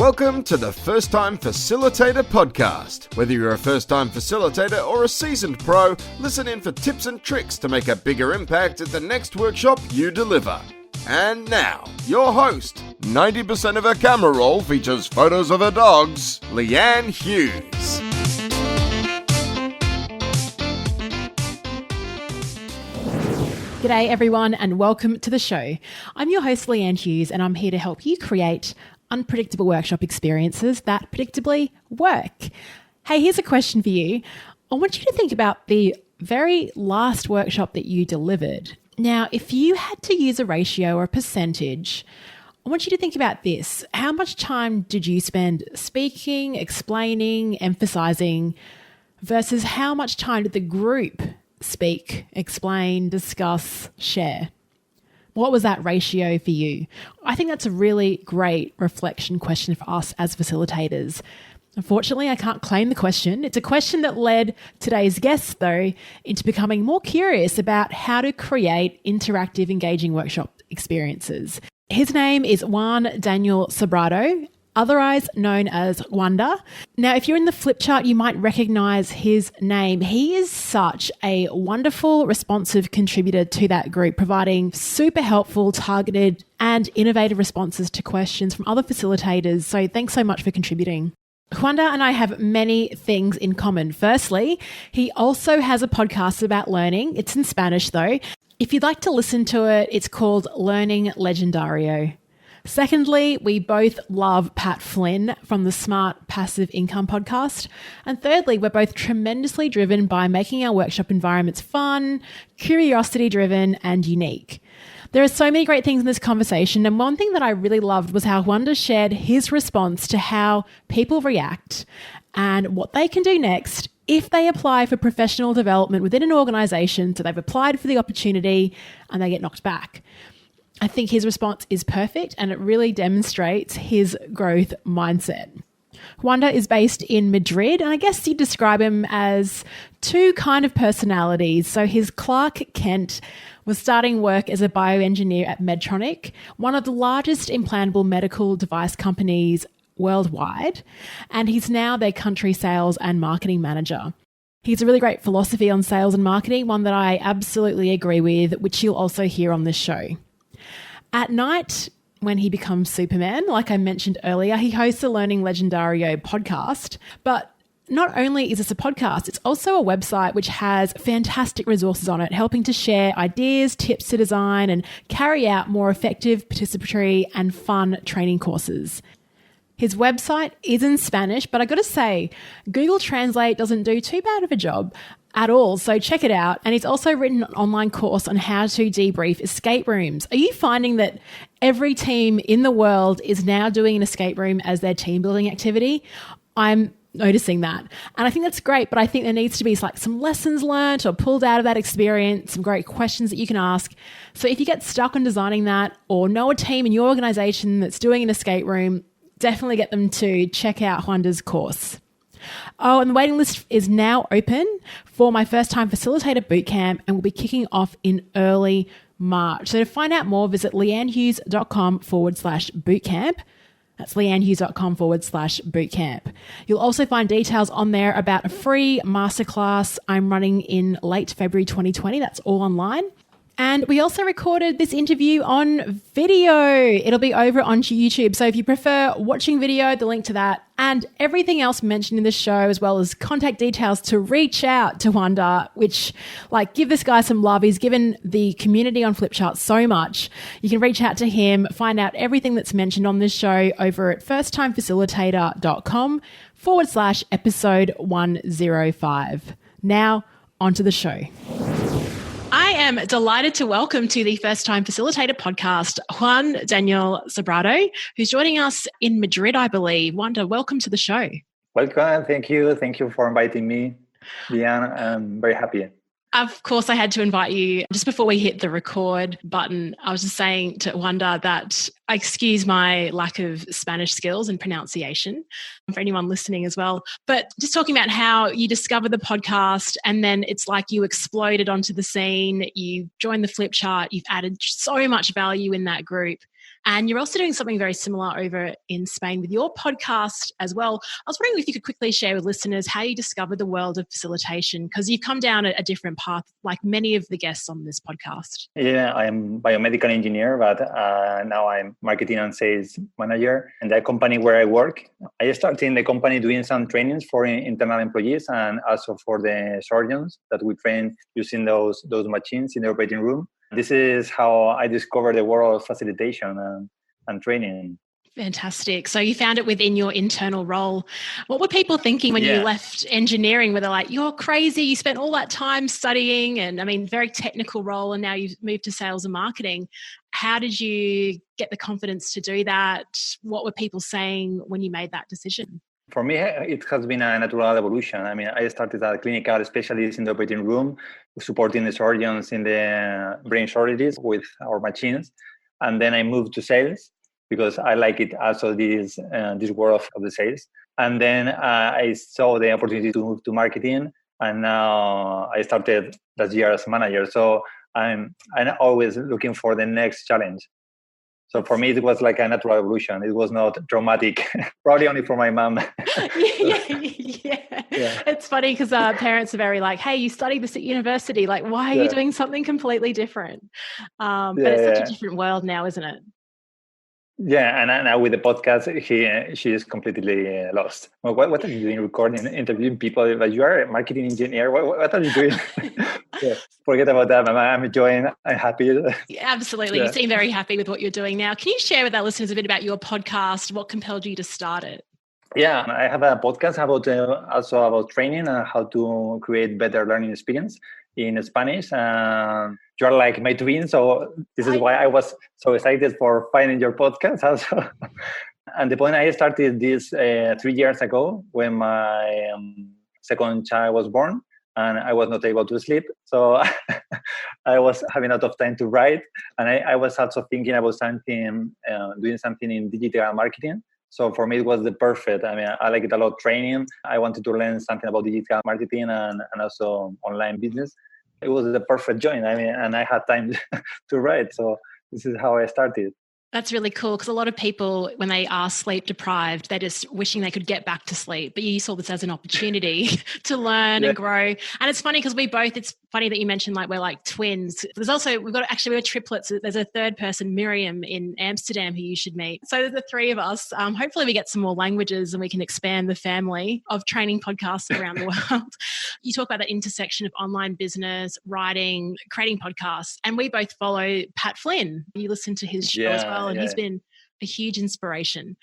Welcome to the First Time Facilitator podcast. Whether you're a first-time facilitator or a seasoned pro, listen in for tips and tricks to make a bigger impact at the next workshop you deliver. And now, your host, 90% of her camera roll features photos of her dogs, Leanne Hughes. G'day everyone and welcome to the show. I'm your host Leanne Hughes and I'm here to help you create unpredictable workshop experiences that predictably work. Hey, here's a question for you. I want you to think about the very last workshop that you delivered. Now, if you had to use a ratio or a percentage, I want you to think about this. How much time did you spend speaking, explaining, emphasizing, versus how much time did the group speak, explain, discuss, share? What was that ratio for you? I think that's a really great reflection question for us as facilitators. Unfortunately, I can't claim the question. It's a question that led today's guest, though, into becoming more curious about how to create interactive, engaging workshop experiences. His name is Juan Daniel Sobrado, otherwise known as Juanda. Now, if you're in the Flipchart, you might recognize his name. He is such a wonderful, responsive contributor to that group, providing super helpful, targeted, and innovative responses to questions from other facilitators. So thanks so much for contributing. Juanda and I have many things in common. Firstly, he also has a podcast about learning. It's in Spanish, though. If you'd like to listen to it, it's called Learning Legendario. Secondly, we both love Pat Flynn from the Smart Passive Income podcast. And thirdly, we're both tremendously driven by making our workshop environments fun, curiosity-driven, and unique. There are so many great things in this conversation, and one thing that I really loved was how Juanda shared his response to how people react and what they can do next if they apply for professional development within an organisation. So they've applied for the opportunity and they get knocked back. I think his response is perfect and it really demonstrates his growth mindset. Juanda is based in Madrid, and I guess you'd describe him as two kind of personalities. So his Clark Kent was starting work as a bioengineer at Medtronic, one of the largest implantable medical device companies worldwide, and he's now their country sales and marketing manager. He's a really great philosophy on sales and marketing, one that I absolutely agree with, which you'll also hear on this show. At night, when he becomes Superman, like I mentioned earlier, he hosts a Learning Legendario podcast. But not only is this a podcast, it's also a website which has fantastic resources on it, helping to share ideas, tips to design and carry out more effective, participatory and fun training courses. His website is in Spanish, but I got to say, Google Translate doesn't do too bad of a job at all. So check it out. And he's also written an online course on how to debrief escape rooms. Are you finding that every team in the world is now doing an escape room as their team building activity? I'm noticing that. And I think that's great, but I think there needs to be like some lessons learned or pulled out of that experience, some great questions that you can ask. So if you get stuck on designing that or know a team in your organization that's doing an escape room, definitely get them to check out Juanda's course. Oh, and the waiting list is now open for my First Time Facilitator Bootcamp and will be kicking off in early March. So to find out more, visit leannehughes.com/bootcamp. That's leannehughes.com/bootcamp. You'll also find details on there about a free masterclass I'm running in late February 2020. That's all online. And we also recorded this interview on video. It'll be over on YouTube. So if you prefer watching video, the link to that and everything else mentioned in the show, as well as contact details to reach out to Juanda, which give this guy some love. He's given the community on Flipchart so much. You can reach out to him, find out everything that's mentioned on this show over at firsttimefacilitator.com/episode 105. Now, onto the show. I am delighted to welcome to the First Time Facilitator podcast, Juan Daniel Sobrado, who's joining us in Madrid, I believe. Juanda, welcome to the show. Welcome. Thank you. Thank you for inviting me, Leanne. I'm very happy. Of course, I had to invite you. Just before we hit the record button, I was just saying to Juanda that excuse my lack of Spanish skills and pronunciation for anyone listening as well. But just talking about how you discovered the podcast and then it's like you exploded onto the scene, you joined the Flipchart, you've added so much value in that group. And you're also doing something very similar over in Spain with your podcast as well. I was wondering if you could quickly share with listeners how you discovered the world of facilitation, because you've come down a different path like many of the guests on this podcast. Yeah, I'm biomedical engineer, but now I'm marketing and sales manager in the company where I work. I started in the company doing some trainings for internal employees and also for the surgeons that we train using those machines in the operating room. This is how I discovered the world of facilitation and training. Fantastic. So you found it within your internal role. What were people thinking when you left engineering? Were they like, you're crazy, you spent all that time studying and very technical role and now you've moved to sales and marketing. How did you get the confidence to do that? What were people saying when you made that decision? For me, it has been a natural evolution. I started as a clinical specialist in the operating room, supporting the surgeons in the brain shortages with our machines. And then I moved to sales because I like it also this world of the sales. And then I saw the opportunity to move to marketing. And now I started last year as manager. So I'm always looking for the next challenge. So for me, it was like a natural evolution. It was not traumatic, probably only for my mom. Yeah. It's funny because parents are very like, hey, you studied this at university. Like, why are you doing something completely different? But it's such a different world now, isn't it? Yeah, and now with the podcast, she is completely lost. Well, what are you doing recording, interviewing people? But you are a marketing engineer. What are you doing? Forget about that. I'm enjoying. I'm happy. Yeah, absolutely. You seem very happy with what you're doing now. Can you share with our listeners a bit about your podcast? What compelled you to start it? Yeah, I have a podcast also about training and how to create better learning experience in Spanish. You're like my twin, so this is why I was so excited for finding your podcast also. And the point I started this 3 years ago when my second child was born and I was not able to sleep. So I was having a lot of time to write. And I was also thinking about doing something in digital marketing. So for me, it was the perfect. I like it a lot, training. I wanted to learn something about digital marketing and also online business. It was the perfect join. And I had time to write. So this is how I started. That's really cool because a lot of people, when they are sleep deprived, they're just wishing they could get back to sleep. But you saw this as an opportunity to learn and grow. And it's funny because it's funny that you mentioned like we're like twins. We're triplets. There's a third person, Miriam, in Amsterdam who you should meet. So there's the three of us. Hopefully we get some more languages and we can expand the family of training podcasts around the world. You talk about that intersection of online business, writing, creating podcasts. And we both follow Pat Flynn. You listen to his show as well. And he's been a huge inspiration.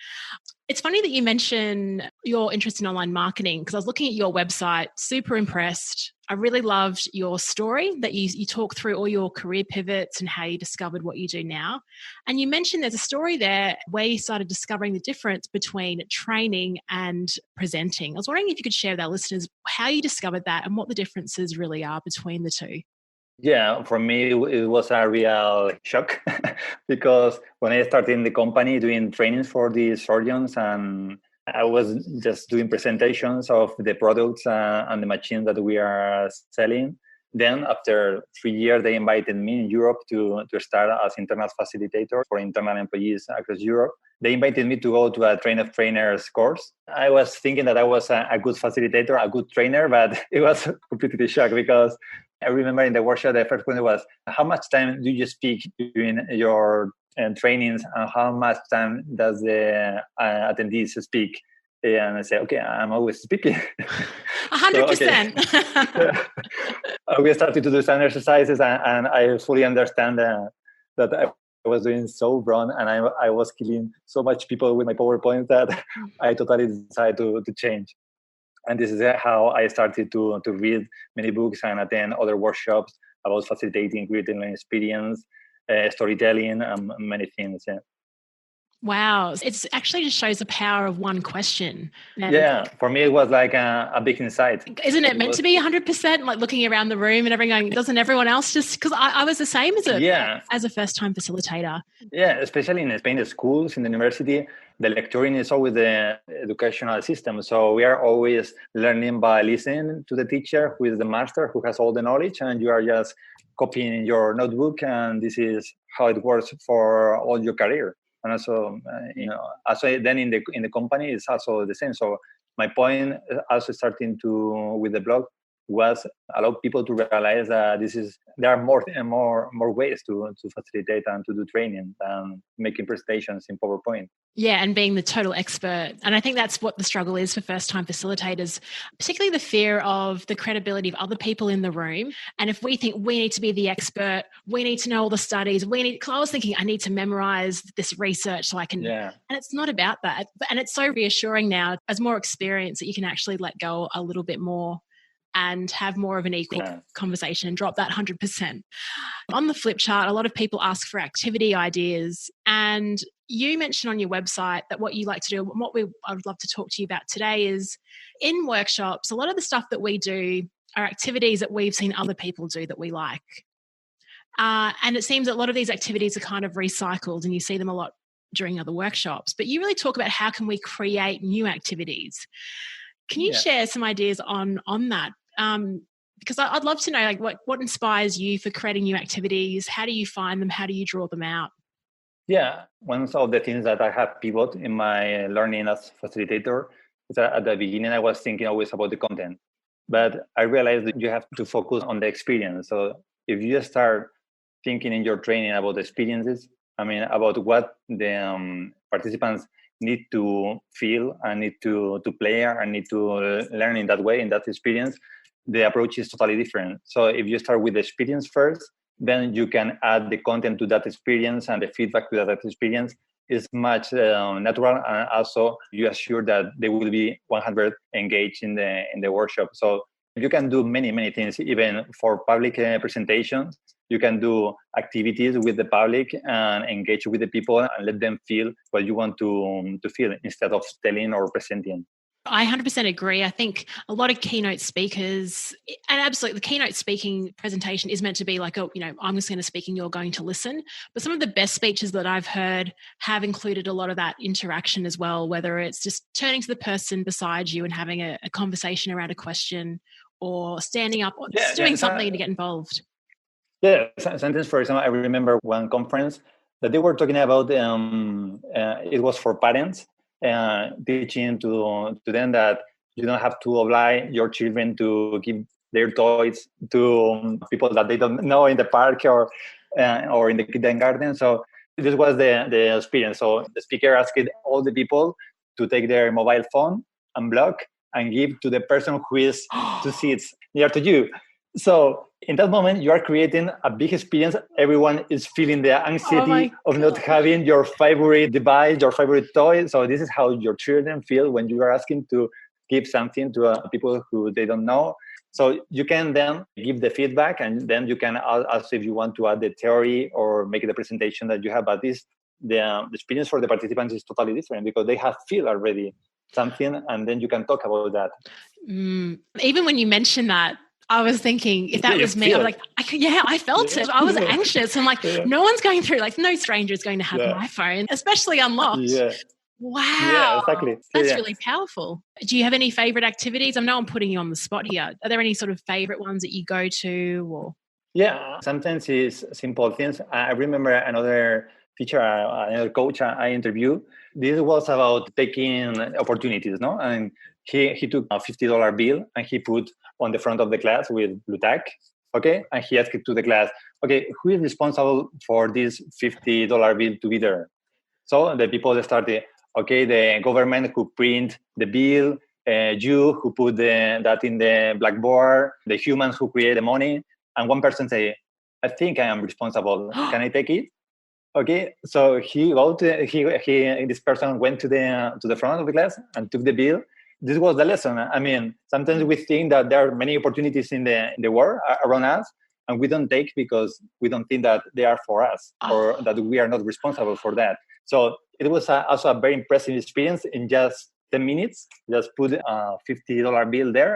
It's funny that you mention your interest in online marketing because I was looking at your website, super impressed. I really loved your story that you talk through all your career pivots and how you discovered what you do now. And you mentioned there's a story there where you started discovering the difference between training and presenting. I was wondering if you could share with our listeners how you discovered that and what the differences really are between the two. Yeah, for me, it was a real shock because when I started in the company doing trainings for the surgeons and I was just doing presentations of the products and the machines that we are selling. Then after 3 years, they invited me in Europe to start as internal facilitator for internal employees across Europe. They invited me to go to a train of trainers course. I was thinking that I was a good facilitator, a good trainer, but it was completely shocked because I remember in the workshop, the first question was, how much time do you speak during your trainings and how much time does the attendees speak? And I said, okay, I'm always speaking. 100%. We started to do some exercises and I fully understand that I was doing so wrong and I was killing so much people with my PowerPoint that I totally decided to change. And this is how I started to read many books and attend other workshops about facilitating, creating an experience, storytelling, and many things. Yeah. Wow. It's actually just shows the power of one question. And Yeah, for me, it was like a big insight. isn't it meant to be 100%? Like looking around the room and everyone going, doesn't everyone else just, because I was the same as a first-time facilitator. Yeah, especially in Spain, the schools, in the university, the lecturing is always the educational system. So we are always learning by listening to the teacher, who is the master, who has all the knowledge, and you are just copying in your notebook. And this is how it works for all your career. And also, also then in the company, it's also the same. So my point, also starting with the blog, was allow people to realize that there are more ways to facilitate and to do training than making presentations in PowerPoint. Yeah, and being the total expert. And I think that's what the struggle is for first-time facilitators, particularly the fear of the credibility of other people in the room. And if we think we need to be the expert, we need to know all the studies, because I was thinking I need to memorize this research so I can, and it's not about that. And it's so reassuring now as more experience that you can actually let go a little bit more and have more of an equal conversation and drop that 100%. On the Flipchart, a lot of people ask for activity ideas. And you mentioned on your website that what you like to do, and what I would love to talk to you about today is in workshops, a lot of the stuff that we do are activities that we've seen other people do that we like. And it seems that a lot of these activities are kind of recycled and you see them a lot during other workshops. But you really talk about how can we create new activities. Can you share some ideas on that? Because I'd love to know, like, what inspires you for creating new activities? How do you find them? How do you draw them out? Yeah, one of the things that I have pivot in my learning as facilitator is that at the beginning I was thinking always about the content, but I realized that you have to focus on the experience. So if you start thinking in your training about the experiences, about what the participants need to feel and need to play and need to learn in that way, in that experience, the approach is totally different. So if you start with the experience first, then you can add the content to that experience, and the feedback to that experience is much natural, and also you assure that they will be 100 engaged in the workshop. So you can do many things, even for public presentations. You can do activities with the public and engage with the people and let them feel what you want to feel instead of telling or presenting. I 100% agree. I think a lot of keynote speakers, and absolutely the keynote speaking presentation is meant to be like, I'm just going to speak and you're going to listen. But some of the best speeches that I've heard have included a lot of that interaction as well, whether it's just turning to the person beside you and having a conversation around a question, or standing up or just doing something to get involved. Yeah, sometimes, for example, I remember one conference that they were talking about, it was for parents, teaching to them that you don't have to oblige your children to give their toys to people that they don't know in the park or in the kindergarten. So this was the experience. So the speaker asked all the people to take their mobile phone and block and give to the person who is 2 seats near to you. So in that moment, you are creating a big experience. Everyone is feeling the anxiety of not having your favorite device, your favorite toy. So this is how your children feel when you are asking to give something to people who they don't know. So you can then give the feedback, and then you can ask if you want to add the theory or make the presentation that you have. But the experience for the participants is totally different because they have feel already something, and then you can talk about that. Even when you mention that, I was thinking, if that was me, I'm like, I felt it. I was anxious. I'm like, no one's going through, like, no stranger is going to have my phone, especially unlocked. Yeah. Wow. Yeah, exactly. That's really powerful. Do you have any favorite activities? I know I'm putting you on the spot here. Are there any sort of favorite ones that you go to? Or? Yeah, sometimes it's simple things. I remember another teacher, another coach I interviewed. This was about taking opportunities, no? And he took a $50 bill and he put on the front of the class with blue tack, okay? And he asked to the class, okay, who is responsible for this $50 bill to be there? So the people started, okay, the government who print the bill, you who put that in the blackboard, the humans who create the money, and one person say, I think I am responsible. Can I take it? Okay, so this person went to the front of the class and took the bill. This was the lesson. I mean, sometimes we think that there are many opportunities in the world around us, and we don't take because we don't think that they are for us or that we are not responsible for that. So It was also a very impressive experience in just 10 minutes. Just put a $50 bill there.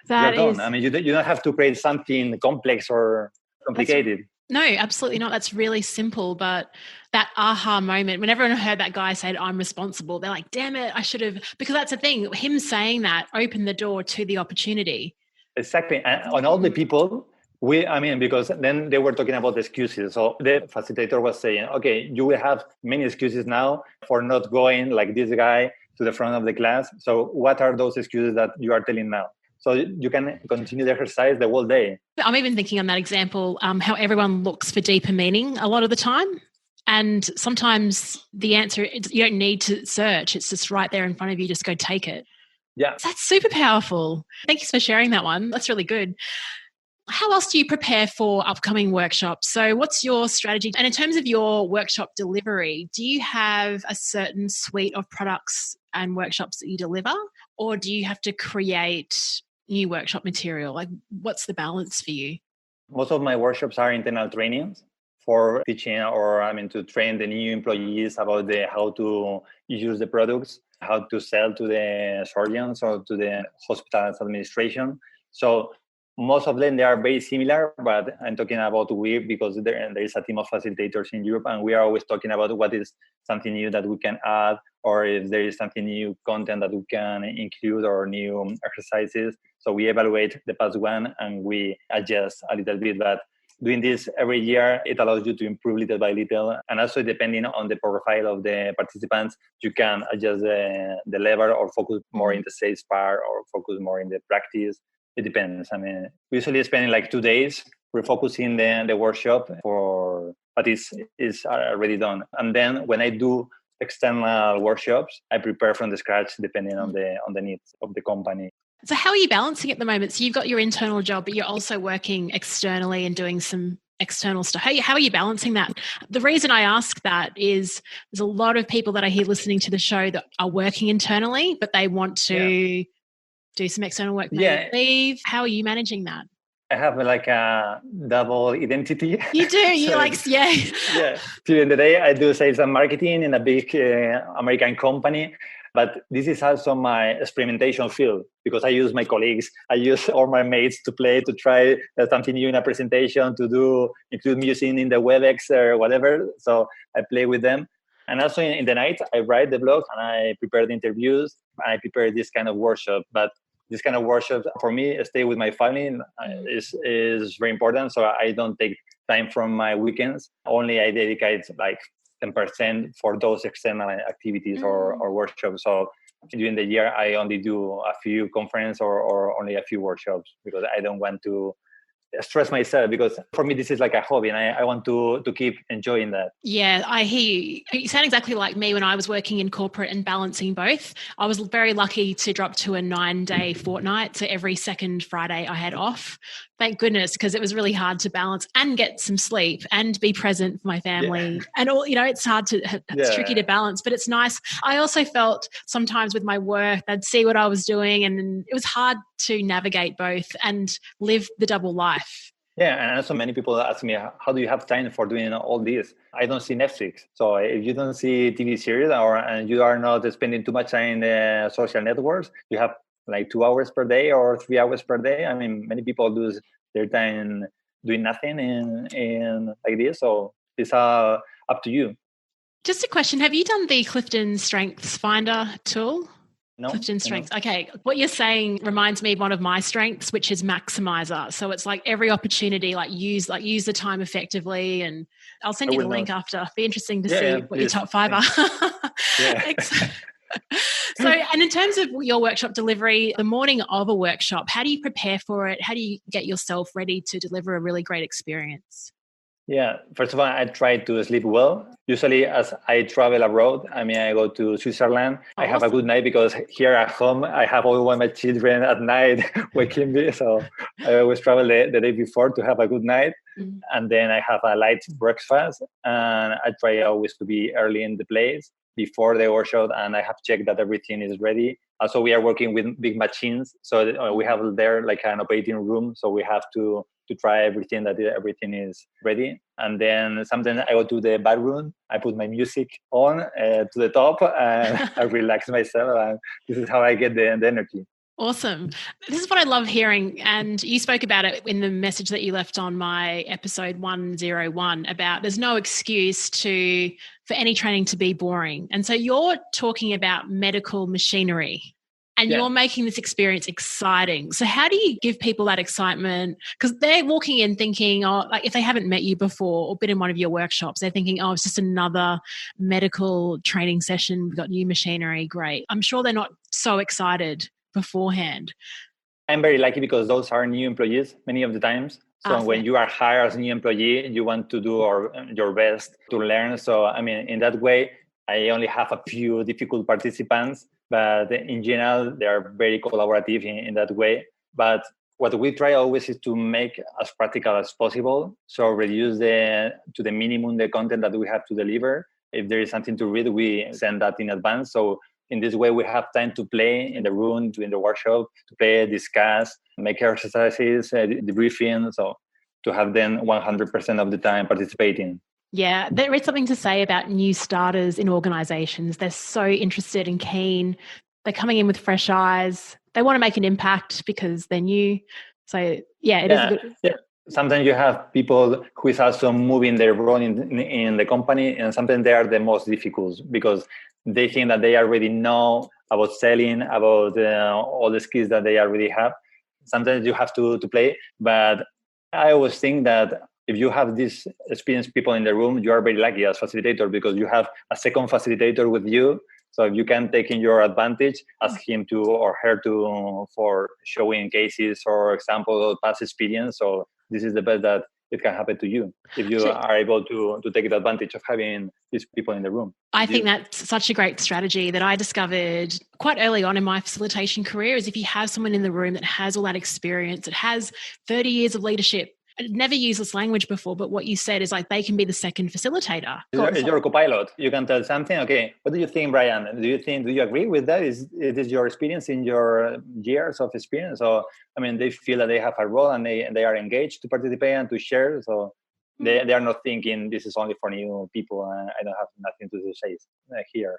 You're done. I mean, you don't have to create something complex or complicated. No, absolutely not. That's really simple. But that aha moment, when everyone heard that guy say, I'm responsible, they're like, damn it, I should have, because that's the thing. Him saying that opened the door to the opportunity. Exactly. And on all the people, because then they were talking about excuses. So the facilitator was saying, okay, you will have many excuses now for not going like this guy to the front of the class. So what are those excuses that you are telling now? So you can continue the exercise the whole day. I'm even thinking on that example, how everyone looks for deeper meaning a lot of the time. And sometimes the answer, you don't need to search. It's just right there in front of you. Just go take it. Yeah. That's super powerful. Thank you for sharing that one. That's really good. How else do you prepare for upcoming workshops? So what's your strategy? And in terms of your workshop delivery, do you have a certain suite of products and workshops that you deliver? Or do you have to create new workshop material? Like, what's the balance for you? Most of my workshops are internal trainings for teaching to train the new employees about how to use the products, how to sell to the surgeons or to the hospital's administration. So most of them, they are very similar, but I'm talking about we because there is a team of facilitators in Europe, and we are always talking about what is something new that we can add, or if there is something new content that we can include or new exercises. So we evaluate the past one and we adjust a little bit. But doing this every year, it allows you to improve little by little. And also depending on the profile of the participants, you can adjust the level or focus more in the sales part or focus more in the practice. It depends. I mean, we usually spend like 2 days refocusing the workshop but it's already done. And then when I do external workshops, I prepare from the scratch depending on the needs of the company. So how are you balancing at the moment? So you've got your internal job, but you're also working externally and doing some external stuff. How are you balancing that? The reason I ask that is there's a lot of people that I hear listening to the show that are working internally, but they want to do some external work, maybe leave. How are you managing that? I have like a double identity. You do? Yeah. During the day, I do sales and marketing in a big American company. But this is also my experimentation field because I use my colleagues, I use all my mates to try something new in a presentation, include music in the WebEx or whatever. So I play with them. And also in the night, I write the blog and I prepare the interviews and I prepare this kind of workshop. But this kind of workshop for me, stay with my family is very important. So I don't take time from my weekends. Only I dedicate like 10% for those external activities or workshops. So during the year, I only do a few conferences or only a few workshops because I don't want to stress myself because for me, this is like a hobby and I want to keep enjoying that. Yeah, I hear you. You sound exactly like me when I was working in corporate and balancing both. I was very lucky to drop to a 9-day fortnight. So every second Friday I had off. Thank goodness, because it was really hard to balance and get some sleep and be present for my family. And all, it's it's tricky to balance, but it's nice. I also felt sometimes with my work, I'd see what I was doing and it was hard to navigate both and live the double life. Yeah, and also many people ask me, how do you have time for doing all this? I don't see Netflix. So if you don't see TV series and you are not spending too much time in the social networks, you have like 2 hours per day or 3 hours per day. I mean, many people lose their time doing nothing in like this. So it's up to you. Just a question. Have you done the Clifton Strengths Finder tool? No. Clifton Strengths. Okay. What you're saying reminds me of one of my strengths, which is maximizer. So it's like every opportunity, use the time effectively. And I'll send you the link after. Be interesting to see what your top 5 are. Yeah. So, and in terms of your workshop delivery, the morning of a workshop, how do you prepare for it? How do you get yourself ready to deliver a really great experience? Yeah, first of all, I try to sleep well. Usually as I travel abroad, I go to Switzerland. I have a good night because here at home, I have all my children at night waking me. So I always travel the day before to have a good night. Mm-hmm. And then I have a light breakfast. And I try always to be early in the place before the workshop. And I have checked that everything is ready. Also, we are working with big machines. So we have there like an operating room. So we have to to try everything that everything is ready. And then sometimes I go to the bathroom, I put my music on to the top, and I relax myself. And this is how I get the energy. Awesome. This is what I love hearing. And you spoke about it in the message that you left on my episode 101 about there's no excuse for any training to be boring. And so you're talking about medical machinery and you're making this experience exciting. So how do you give people that excitement? Because they're walking in thinking, like if they haven't met you before or been in one of your workshops, they're thinking, it's just another medical training session. We've got new machinery. Great. I'm sure they're not so excited beforehand. I'm very lucky because those are new employees many of the times. So when you are hired as a new employee, you want to do your best to learn. So, in that way, I only have a few difficult participants, but in general, they are very collaborative in that way. But what we try always is to make as practical as possible. So reduce to the minimum the content that we have to deliver. If there is something to read, we send that in advance. So in this way, we have time to play in the room, during the workshop, to play, discuss, make exercises, debriefing. So to have them 100% of the time participating. Yeah, there is something to say about new starters in organizations. They're so interested and keen. They're coming in with fresh eyes. They want to make an impact because they're new. So it is a good... Yeah. Sometimes you have people who is also moving their role in the company, and sometimes they are the most difficult because they think that they already know about selling, about all the skills that they already have. Sometimes you have to play, but I always think that if you have these experienced people in the room, you are very lucky as facilitator because you have a second facilitator with you. So if you can take in your advantage, ask him to or her to for showing cases or examples of past experience. So this is the best that it can happen to you if you are able to take advantage of having these people in the room. I think that's such a great strategy that I discovered quite early on in my facilitation career is if you have someone in the room that has all that experience, that has 30 years of leadership. I'd never used this language before, but what you said is like they can be the second facilitator. It's your co-pilot. You can tell something. Okay, what do you think, Brian? Do you agree with that? Is your experience in your years of experience? So, they feel that they have a role and they are engaged to participate and to share. So they are not thinking this is only for new people and I don't have nothing to say here.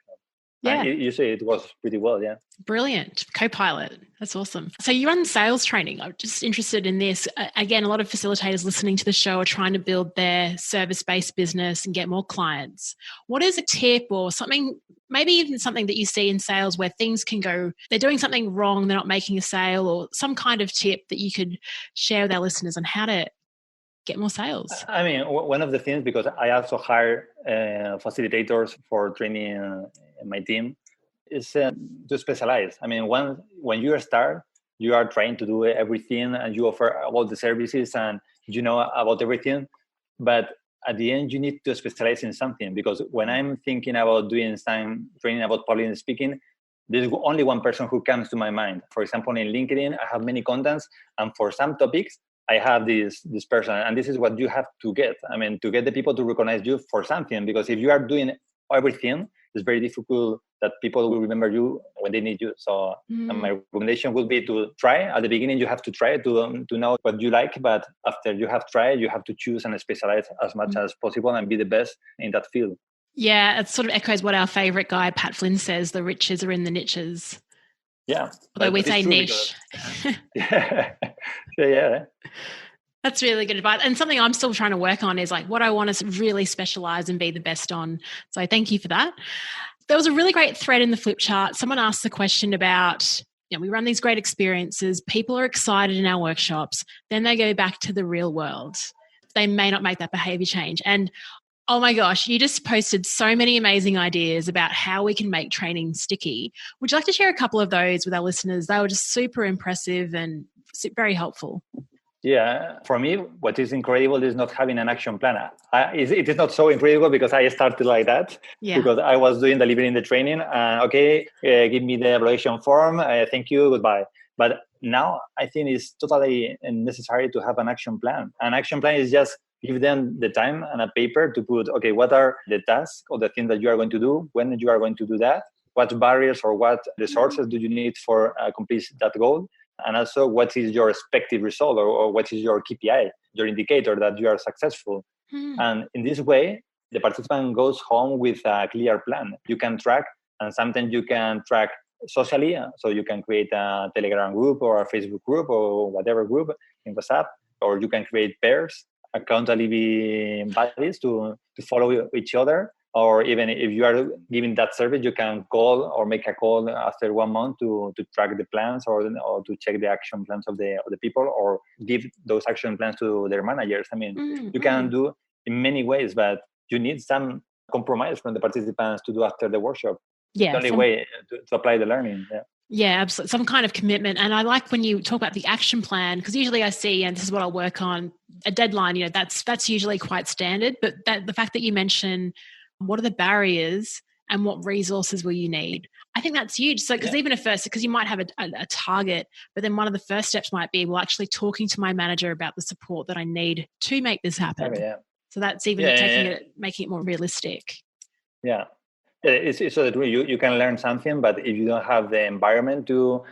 Yeah. You say it was pretty well, yeah. Brilliant. Co-pilot. That's awesome. So you run sales training. I'm just interested in this. Again, a lot of facilitators listening to the show are trying to build their service-based business and get more clients. What is a tip or something, maybe even something that you see in sales where things can go, they're doing something wrong, they're not making a sale, or some kind of tip that you could share with our listeners on how to get more sales? One of the things, because I also hire facilitators for training my team, is to specialize. When you start, you are trying to do everything and you offer all the services and you know about everything. But at the end, you need to specialize in something, because when I'm thinking about doing some training about public speaking, there's only one person who comes to my mind. For example, in LinkedIn, I have many contacts, and for some topics, I have this person, and this is what you have to get. To get the people to recognize you for something, because if you are doing everything, it's very difficult that people will remember you when they need you. So my recommendation would be to try. At the beginning, you have to try to know what you like, but after you have tried, you have to choose and specialize as much as possible and be the best in that field. Yeah, it sort of echoes what our favorite guy, Pat Flynn, says, the riches are in the niches. Yeah. Although we say niche. Yeah. That's really good advice. And something I'm still trying to work on is like what I want to really specialize and be the best on. So thank you for that. There was a really great thread in the Flipchart. Someone asked the question about, we run these great experiences. People are excited in our workshops. Then they go back to the real world. They may not make that behavior change. And oh my gosh, you just posted so many amazing ideas about how we can make training sticky. Would you like to share a couple of those with our listeners? They were just super impressive and very helpful. Yeah, for me, what is incredible is not having an action plan. It is not so incredible because I started like that, because I was delivering the training. Give me the evaluation form. Thank you, goodbye. But now I think it's totally necessary to have an action plan. An action plan is just give them the time and a paper to put, what are the tasks or the things that you are going to do, when you are going to do that, what barriers or what resources do you need for complete that goal. And also, what is your expected result, or what is your KPI, your indicator that you are successful. And in this way, the participant goes home with a clear plan. You can track, and sometimes you can track socially. So you can create a Telegram group or a Facebook group or whatever group in WhatsApp, or you can create pairs, accountability buddies to follow each other. Or even if you are giving that service, you can call or make a call after 1 month to track the plans or to check the action plans of the people, or give those action plans to their managers. I mean, you can do in many ways, but you need some compromise from the participants to do after the workshop. Yeah, the only way to apply the learning. Yeah, absolutely. Some kind of commitment. And I like when you talk about the action plan, because usually I see, and this is what I'll work on, a deadline, that's usually quite standard. But the fact that you mention what are the barriers and what resources will you need? I think that's huge. So, because even because you might have a target, but then one of the first steps might be, well, actually talking to my manager about the support that I need to make this happen. So that's even making it more realistic. Yeah. It's so that you can learn something, but if you don't have the environment to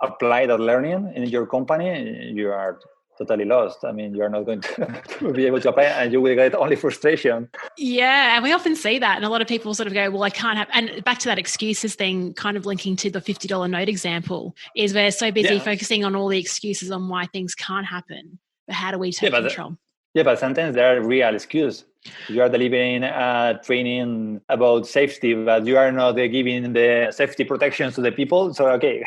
apply that learning in your company, you are totally lost. I mean, you are not going to be able to apply, and you will get only frustration. Yeah, and we often see that, and a lot of people sort of go, well, I can't have, and back to that excuses thing, kind of linking to the $50 note example, is we're so busy focusing on all the excuses on why things can't happen, but how do we take control? But sometimes there are real excuses. You are delivering training about safety, but you are not giving the safety protections to the people. So, okay,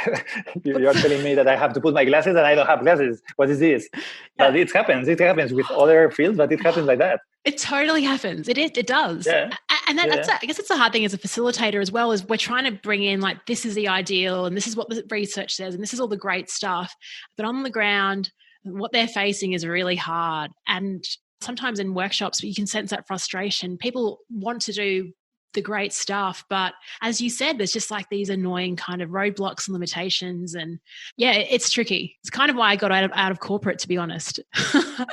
you are telling me that I have to put my glasses and I don't have glasses. What is this? Yeah. But it happens. It happens with other fields, but it happens like that. It totally happens. It does. Yeah. And that's I guess it's a hard thing as a facilitator as well, is we're trying to bring in like, this is the ideal and this is what the research says and this is all the great stuff. But on the ground, what they're facing is really hard. And sometimes in workshops, you can sense that frustration. People want to do the great stuff, but as you said, there's just like these annoying kind of roadblocks and limitations. And yeah, it's tricky. It's kind of why I got out of corporate, to be honest.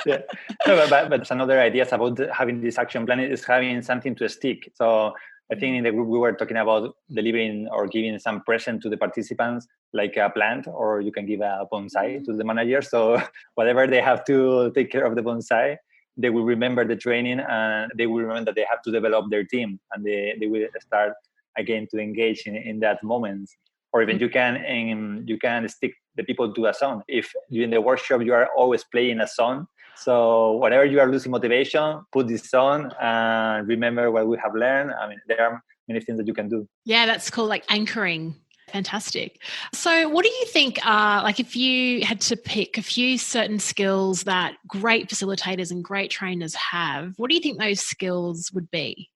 Yeah, no, but another idea about having this action plan is having something to stick. So I think in the group we were talking about delivering or giving some present to the participants, like a plant, or you can give a bonsai to the manager. So whatever they have to take care of the bonsai, they will remember the training and they will remember that they have to develop their team, and they will start again to engage in that moment. Or even you can stick the people to a song. If during the workshop you are always playing a song, so whenever you are losing motivation, put this on and remember what we have learned. I mean, there are many things that you can do. Yeah, that's called like anchoring. Fantastic. So what do you think are, like, if you had to pick a few certain skills that great facilitators and great trainers have, what do you think those skills would be?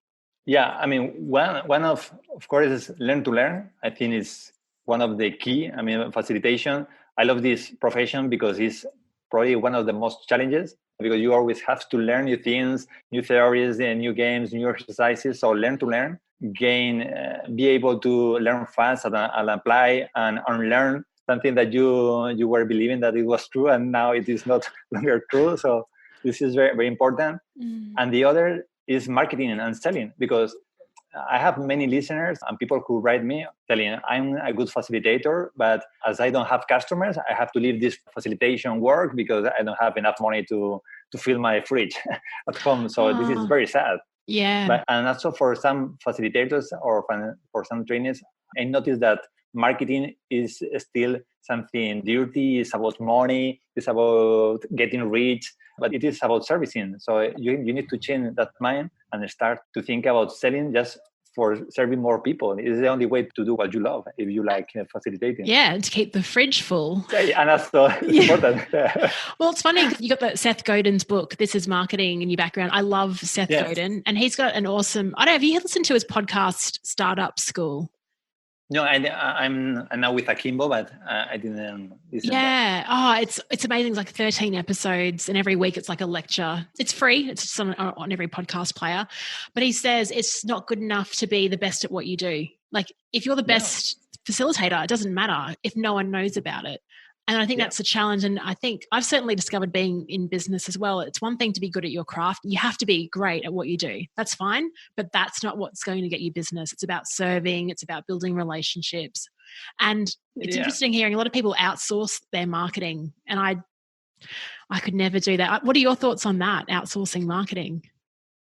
Yeah, I mean, one of course is learn to learn. I think it's one of the key. I mean, facilitation. I love this profession because it's probably one of the most challenges, because you always have to learn new things, new theories, new games, new exercises. So learn to learn, be able to learn fast and apply and unlearn something that you were believing that it was true and now it is not longer true. So this is very, very important. And the other is marketing and selling, because I have many listeners and people who write me telling I'm a good facilitator, but as I don't have customers, I have to leave this facilitation work because I don't have enough money to fill my fridge at home. So this is very sad. Yeah. And also for some facilitators or for some trainers, I noticed that marketing is still something dirty. It's about money. It's about getting rich, but it is about servicing. So you need to change that mind and start to think about selling just for serving more people. It's the only way to do what you love if you like facilitating. Yeah, to keep the fridge full. And that's so important. Well, it's funny, you got that Seth Godin's book, This is Marketing, in your background. I love Seth Godin, and he's got an awesome, I don't know, have you listened to his podcast, Startup School? No, I'm now with Akimbo, but I didn't listen. Yeah. Oh, it's amazing. It's like 13 episodes and every week it's like a lecture. It's free. It's just on every podcast player. But he says it's not good enough to be the best at what you do. Like if you're the best facilitator, it doesn't matter if no one knows about it. And I think that's a challenge. And I think I've certainly discovered being in business as well. It's one thing to be good at your craft. You have to be great at what you do. That's fine. But that's not what's going to get you business. It's about serving. It's about building relationships. And it's interesting hearing a lot of people outsource their marketing. And I could never do that. What are your thoughts on that, outsourcing marketing?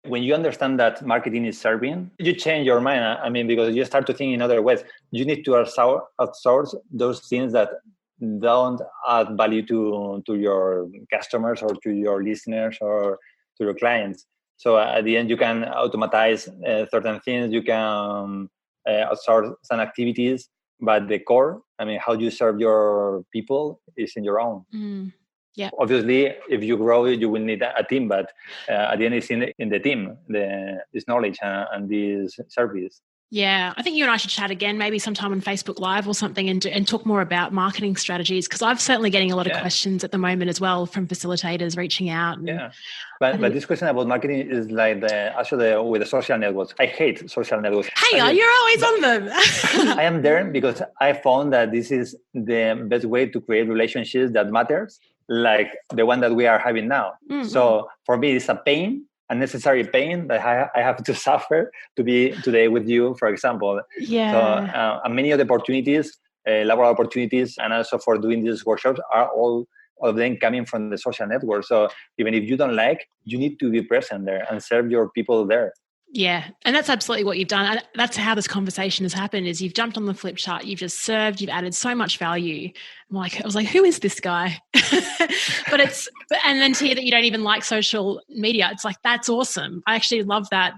When you understand that marketing is serving, you change your mind. I mean, because you start to think in other ways. You need to outsource those things that don't add value to your customers or to your listeners or to your clients. So at the end, you can automatize certain things. You can outsource some activities, but the core, I mean, how you serve your people is in your own. Yeah. Obviously, if you grow, you will need a team, but at the end, it's in the team, this knowledge and this service. Yeah, I think you and I should chat again, maybe sometime on Facebook Live or something, and talk more about marketing strategies, because I'm certainly getting a lot of questions at the moment as well from facilitators reaching out. And but this question about marketing is like with the social networks. I hate social networks. Hang on, you're always on them. I am there because I found that this is the best way to create relationships that matters, like the one that we are having now. Mm-hmm. So for me, it's a pain. Unnecessary pain that I have to suffer to be today with you, for example. So many of the opportunities, laboral opportunities, and also for doing these workshops are all of them coming from the social network. So even if you don't like, you need to be present there and serve your people there. Yeah, and that's absolutely what you've done. And that's how this conversation has happened, is you've jumped on the Flipchart, you've just served, you've added so much value. I was like, who is this guy? And then to hear that you don't even like social media, it's like, that's awesome. I actually love that.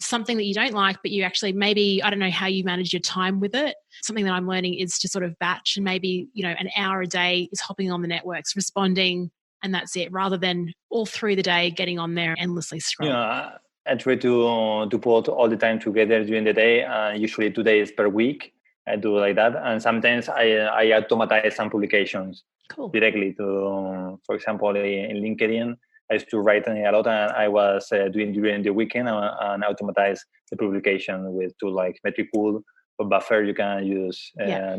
Something that you don't like, but you actually maybe, I don't know how you manage your time with it. Something that I'm learning is to sort of batch, and maybe, an hour a day is hopping on the networks, responding, and that's it, rather than all through the day getting on there endlessly scrolling. I try to put all the time together during the day, usually 2 days per week. I do like that. And sometimes I automatize some publications directly to, for example, in LinkedIn. I used to write a lot, and I was doing during the weekend and automatize the publication with tools like Metricool or Buffer. You can use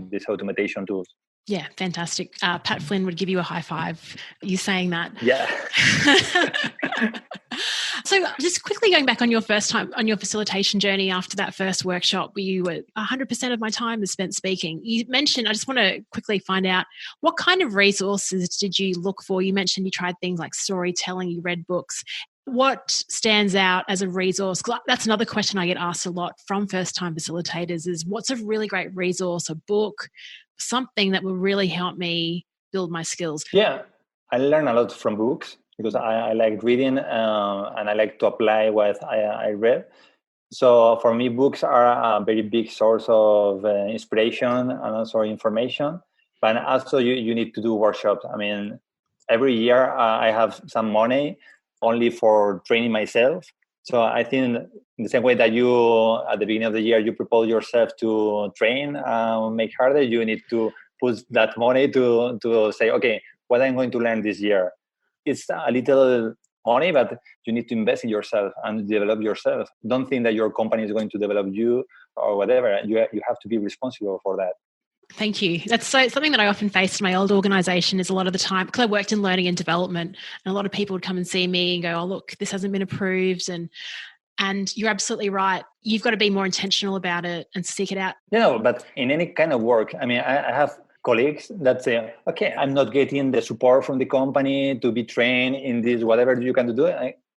these automation tools. Yeah, fantastic. Pat Flynn would give you a high five. You saying that? Yeah. So just quickly going back on your first time, on your facilitation journey after that first workshop where you were 100% of my time is spent speaking. You mentioned, I just want to quickly find out, what kind of resources did you look for? You mentioned you tried things like storytelling, you read books. What stands out as a resource? That's another question I get asked a lot from first-time facilitators is, what's a really great resource, a book, something that will really help me build my skills? Yeah, I learn a lot from books because I like reading and I like to apply what I read. So for me, books are a very big source of inspiration and also information. But also you need to do workshops. I mean, every year I have some money only for training myself. So I think in the same way that you, at the beginning of the year, you propose yourself to train, make harder, you need to put that money to say, okay, what I'm going to learn this year. It's a little money, but you need to invest in yourself and develop yourself. Don't think that your company is going to develop you or whatever. You have to be responsible for that. Thank you. That's something that I often faced in my old organization is a lot of the time, because I worked in learning and development, and a lot of people would come and see me and go, oh, look, this hasn't been approved. And you're absolutely right. You've got to be more intentional about it and seek it out. But in any kind of work, I mean, I have colleagues that say, okay, I'm not getting the support from the company to be trained in this, whatever you can do.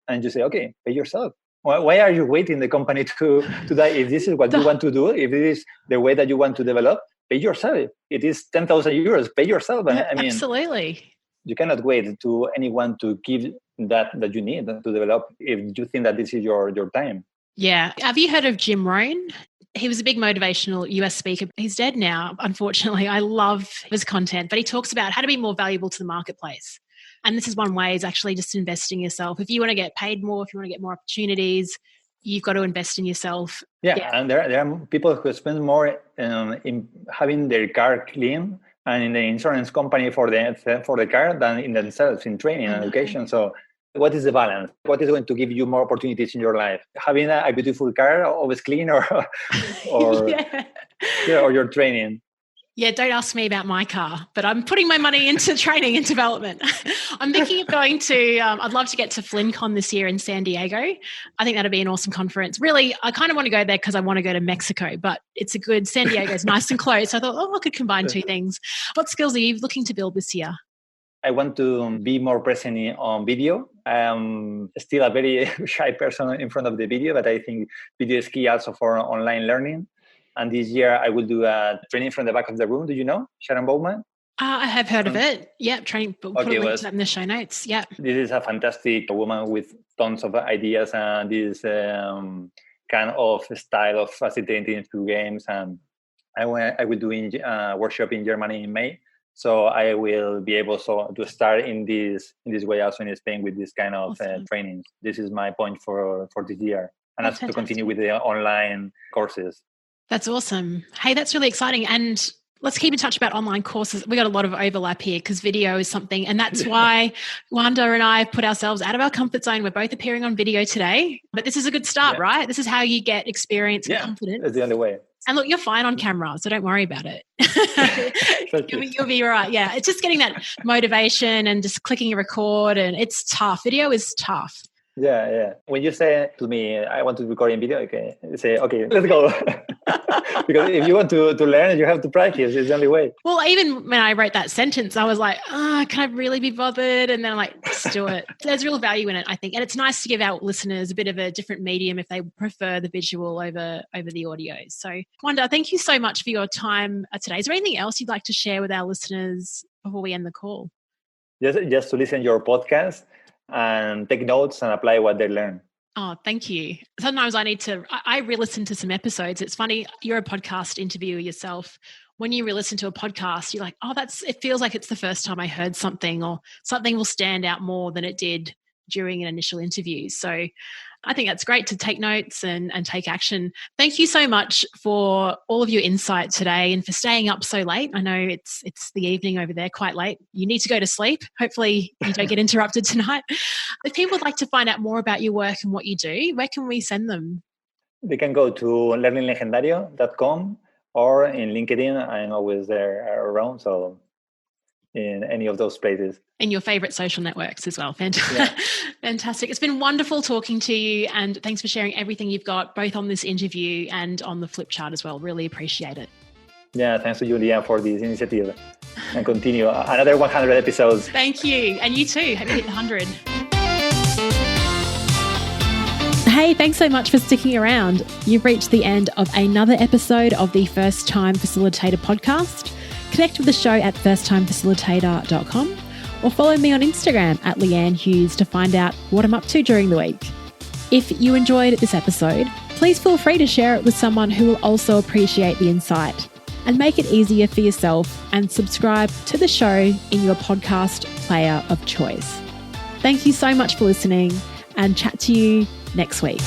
And you say, okay, pay yourself. Why are you waiting the company to that? If this is what you want to do, if it is the way that you want to develop, pay yourself. It is 10,000 euros. Pay yourself. I mean, absolutely. You cannot wait to anyone to give that you need to develop if you think that this is your time. Yeah. Have you heard of Jim Rohn? He was a big motivational US speaker. He's dead now, unfortunately. I love his content, but he talks about how to be more valuable to the marketplace. And this is one way, is actually just investing in yourself. If you want to get paid more, if you want to get more opportunities, you've got to invest in yourself. Yeah. And there are people who spend more in having their car clean and in the insurance company for the car than in themselves, in training and education. So what is the balance? What is going to give you more opportunities in your life? Having a beautiful car, always clean, or or your training? Yeah, don't ask me about my car, but I'm putting my money into training and development. I'm thinking of going to, I'd love to get to FlynnCon this year in San Diego. I think that'd be an awesome conference. Really, I kind of want to go there because I want to go to Mexico, but it's a good, San Diego's nice and close. So I thought, I could combine two things. What skills are you looking to build this year? I want to be more present on video. I'm still a very shy person in front of the video, but I think video is key also for online learning. And this year I will do a training from the back of the room. Do you know Sharon Bowman? I have heard of it. Yeah, training. Put a link to that in the show notes. Yeah. This is a fantastic woman with tons of ideas and this kind of style of facilitating through games. And I will do a workshop in Germany in May. So I will be able to start in this way also in Spain with this kind of trainings. This is my point for this year. And also to continue with the online courses. That's awesome. Hey, that's really exciting. And let's keep in touch about online courses. We got a lot of overlap here because video is something, and that's why Juanda and I put ourselves out of our comfort zone. We're both appearing on video today, but this is a good start, right? This is how you get experience and confidence. That's the only way. And look, you're fine on camera, so don't worry about it. You'll be all right. Yeah, it's just getting that motivation and just clicking a record, and it's tough. Video is tough. Yeah. When you say to me, I want to record in video, okay, say, okay, let's go. Because if you want to learn, you have to practice. It's the only way. Well, even when I wrote that sentence, I was like, can I really be bothered? And then I'm like, just do it. There's real value in it, I think. And it's nice to give our listeners a bit of a different medium if they prefer the visual over the audio. So, Juanda, thank you so much for your time today. Is there anything else you'd like to share with our listeners before we end the call? Just to listen to your podcast and take notes and apply what they learn. Oh, thank you. Sometimes I re-listen to some episodes. It's funny, you're a podcast interviewer yourself. When you re-listen to a podcast, you're like, it feels like it's the first time I heard something, or something will stand out more than it did during an initial interview. So I think that's great to take notes and take action. Thank you so much for all of your insight today and for staying up so late. I know it's the evening over there, quite late. You need to go to sleep. Hopefully you don't get interrupted tonight. If people would like to find out more about your work and what you do, where can we send them? They can go to learninglegendario.com or in LinkedIn. I'm always there around, so in any of those places. And your favorite social networks as well. Fantastic. It's been wonderful talking to you, and thanks for sharing everything you've got, both on this interview and on the Flipchart as well. Really appreciate it. Yeah, thanks to Julia for this initiative, and continue another 100 episodes. Thank you. And you too. Hope you hit 100. Hey, thanks so much for sticking around. You've reached the end of another episode of the First Time Facilitator podcast. Connect with the show at firsttimefacilitator.com or follow me on Instagram at Leanne Hughes to find out what I'm up to during the week. If you enjoyed this episode, please feel free to share it with someone who will also appreciate the insight, and make it easier for yourself and subscribe to the show in your podcast player of choice. Thank you so much for listening, and chat to you next week.